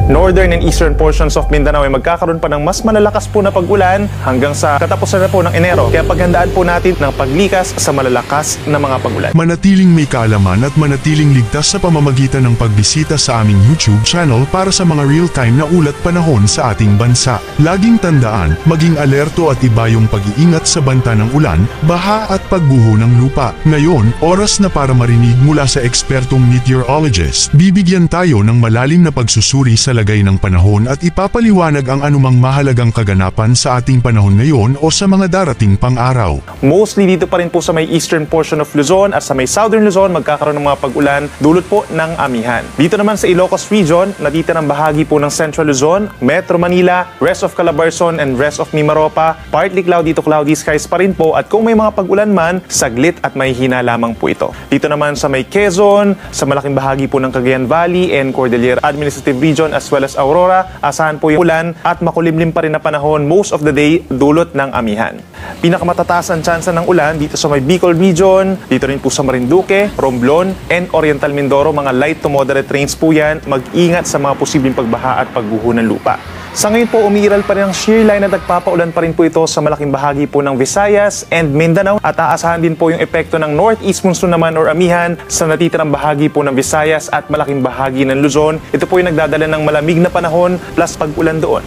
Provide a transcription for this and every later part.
northern and eastern portions of Mindanao ay magkakaroon pa ng mas malalakas po na pag-ulan hanggang sa katapusan na po ng Enero. Kaya paghandaan po natin ng paglikas sa malalakas na mga pag-ulan. Manatiling may kaalaman at manatiling ligtas sa pamamagitan ng pagbisita sa aming YouTube channel para sa mga real-time na ulat panahon sa ating bansa. Laging tandaan, maging alerto at iba yung pag-iingat sa banta ng ulan, baha at pagguho ng lupa. Ngayon, oras na para marinig mula sa ekspertong meteorologist. Bibigyan tayo ng malalim na pagsusuri sa lagay ng panahon at ipapaliwanag ang anumang mahalagang kaganapan sa ating panahon ngayon o sa mga darating pang araw. Mostly dito pa rin po sa may eastern portion of Luzon at sa may southern Luzon magkakaroon ng mga pag-ulan dulot po ng amihan. Dito naman sa Ilocos Region, natitirang bahagi po ng Central Luzon, Metro Manila, rest of Calabarzon and rest of Mimaropa, partly cloudy to cloudy skies pa rin po at kung may mga pag-ulan man, saglit at may hina lamang po ito. Dito naman sa may Quezon, sa malaking bahagi po ng Cagayan Valley and Cordillera Administrative Region as well as Aurora, asahan po yung ulan at makulimlim pa rin na panahon most of the day dulot ng amihan. Pinakamatataas ang tsansa ng ulan dito sa may Bicol Region, dito rin po sa Marinduque, Romblon, and Oriental Mindoro, mga light to moderate rains po yan. Mag-ingat sa mga posibleng pagbaha at pagguho ng lupa. Sa ngayon po, umiiral pa rin ang shear line at nagpapaulan pa rin po ito sa malaking bahagi po ng Visayas and Mindanao at aasahan din po yung epekto ng northeast monsoon naman or amihan sa natitirang bahagi po ng Visayas at malaking bahagi ng Luzon. Ito po yung nagdadala ng malamig na panahon plus pag-ulan doon.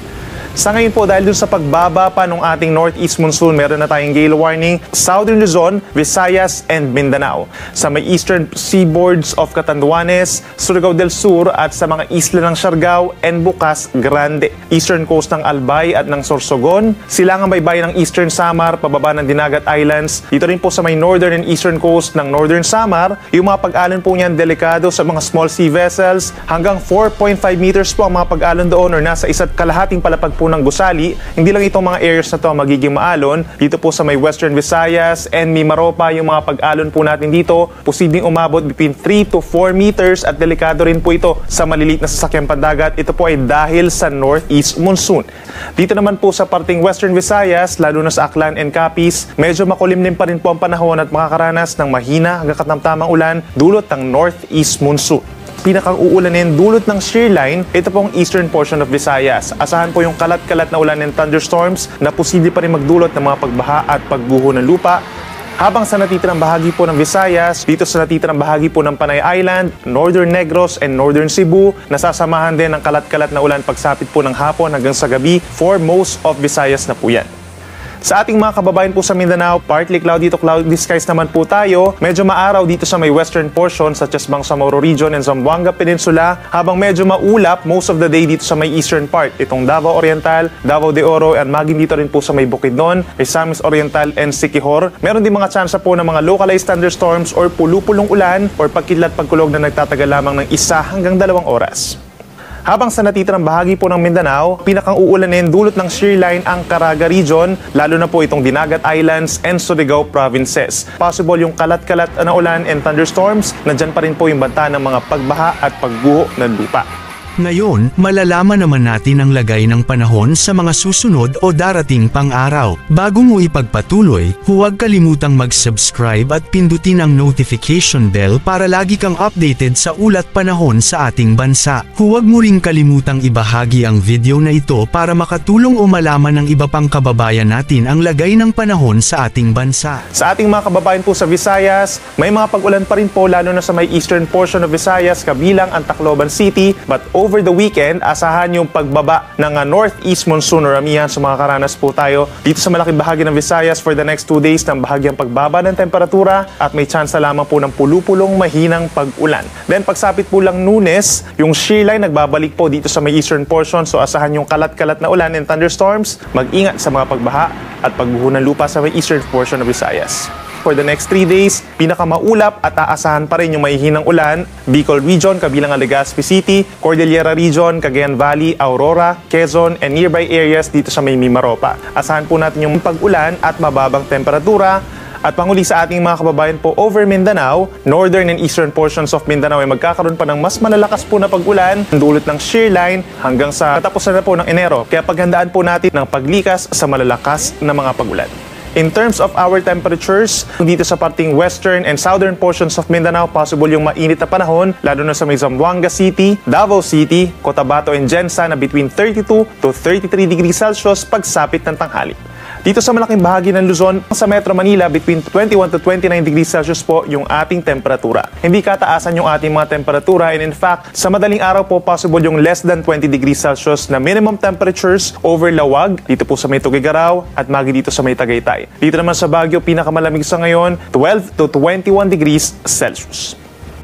Sa ngayon po, dahil dun sa pagbaba pa ng ating northeast monsoon, meron na tayong gale warning, Southern Luzon, Visayas, and Mindanao. Sa may eastern seaboards of Catanduanes, Surigao del Sur, at sa mga isla ng Siargao and Bocas Grande. Eastern coast ng Albay at ng Sorsogon, silangang baybayin ng Eastern Samar, pababa ng Dinagat Islands. Dito rin po sa may northern and eastern coast ng Northern Samar, yung mga pag-alon po niyan delikado sa mga small sea vessels. Hanggang 4.5 meters po ang mga pag-alon doon or nasa 1.5 palapag po ng gusali. Hindi lang itong mga areas na to magiging maalon. Dito po sa may Western Visayas and Mimaropa, yung mga pag-alon po natin dito, posibleng umabot between 3 to 4 meters at delikado rin po ito sa maliliit na sasakyang pandagat. Ito po ay dahil sa northeast monsoon. Dito naman po sa parting Western Visayas, lalo na sa Aklan and Capiz, medyo makulimlim pa rin po ang panahon at makakaranas ng mahina hanggang katamtamang ulan dulot ng northeast monsoon. Pinakang uulanin dulot ng shear line, ito pong eastern portion of Visayas. Asahan po yung kalat-kalat na ulan and thunderstorms na posible pa rin magdulot ng mga pagbaha at pagguho ng lupa. Habang sa natitirang bahagi po ng Visayas, dito sa natitirang bahagi po ng Panay Island, Northern Negros and Northern Cebu, nasasamahan din ng kalat-kalat na ulan pagsapit po ng hapon hanggang sa gabi for most of Visayas na po yan. Sa ating mga kababayan po sa Mindanao, partly cloudy to cloudy skies naman po tayo. Medyo maaraw dito sa may western portion such as Bangsamoro Region and Zamboanga Peninsula, habang medyo maulap most of the day dito sa may eastern part. Itong Davao Oriental, Davao de Oro, at maging dito rin po sa may Bukidnon, Misamis Oriental, and Siquijor. Meron din mga tsansa po ng mga localized thunderstorms or pulupulong ulan or pagkidlat pagkulog na nagtatagal lamang ng 1 hanggang 2 oras. Habang sa natitirang bahagi po ng Mindanao, pinakang uulanin dulot ng shear line ang Caraga Region, lalo na po itong Dinagat Islands and Surigao Provinces. Possible yung kalat-kalat na ulan and thunderstorms, nandyan pa rin po yung banta ng mga pagbaha at pagguho ng lupa. Ngayon, malalaman naman natin ang lagay ng panahon sa mga susunod o darating pang araw. Bago mo ipagpatuloy, huwag kalimutang mag-subscribe at pindutin ang notification bell para lagi kang updated sa ulat panahon sa ating bansa. Huwag mo ring kalimutang ibahagi ang video na ito para makatulong o malaman ng iba pang kababayan natin ang lagay ng panahon sa ating bansa. Sa ating mga kababayan po sa Visayas, may mga pag-ulan pa rin po lalo na sa may eastern portion of Visayas kabilang ang Tacloban City, but over the weekend, asahan yung pagbaba ng northeast monsoon or amihan sa mga karanas po tayo dito sa malaking bahagi ng Visayas for the next 2 days ng bahagyang pagbaba ng temperatura at may tsansa lamang po ng pulupulong mahinang pag-ulan. Then pagsapit po lang Lunes, yung shear line nagbabalik po dito sa may eastern portion, so asahan yung kalat-kalat na ulan and thunderstorms. Mag-ingat sa mga pagbaha at pagguho ng lupa sa may eastern portion of Visayas. For the next 3 days, pinakamaulap at aasahan pa rin yung mahihinang ulan, Bicol Region, kabilang ang Legazpi City, Cordillera Region, Cagayan Valley, Aurora, Quezon, and nearby areas dito sa may Mimaropa. Asahan po natin yung pag-ulan at mababang temperatura. At panghuli sa ating mga kababayan po over Mindanao, northern and eastern portions of Mindanao ay magkakaroon pa ng mas malalakas po na pag-ulan dulot ng shear line hanggang sa katapusan na po ng Enero. Kaya paghandaan po natin ng paglikas sa malalakas na mga pag-ulan. In terms of our temperatures, dito sa parting western and southern portions of Mindanao, possible yung mainit na panahon, lalo na sa may Zamboanga City, Davao City, Cotabato and Gensa na between 32 to 33 degrees Celsius pagsapit ng tanghali. Dito sa malaking bahagi ng Luzon, sa Metro Manila, between 21 to 29 degrees Celsius po yung ating temperatura. Hindi kataasan yung ating mga temperatura, and in fact, sa madaling araw po possible yung less than 20 degrees Celsius na minimum temperatures over Lawag, dito po sa may Tugigaraw, at magi dito sa may Tagaytay. Dito naman sa Baguio, pinakamalamig sa ngayon, 12 to 21 degrees Celsius.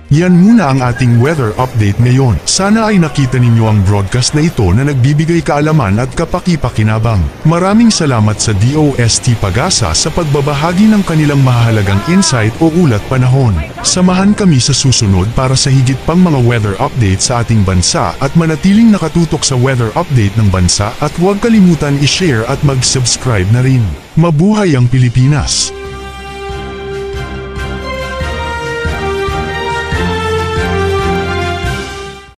Yan muna ang ating weather update ngayon. Sana ay nakita ninyo ang broadcast na ito na nagbibigay kaalaman at kapaki-pakinabang. Maraming salamat sa DOST Pag-asa sa pagbabahagi ng kanilang mahalagang insight o ulat panahon. Samahan kami sa susunod para sa higit pang mga weather update sa ating bansa at manatiling nakatutok sa weather update ng bansa at huwag kalimutan i-share at mag-subscribe na rin. Mabuhay ang Pilipinas!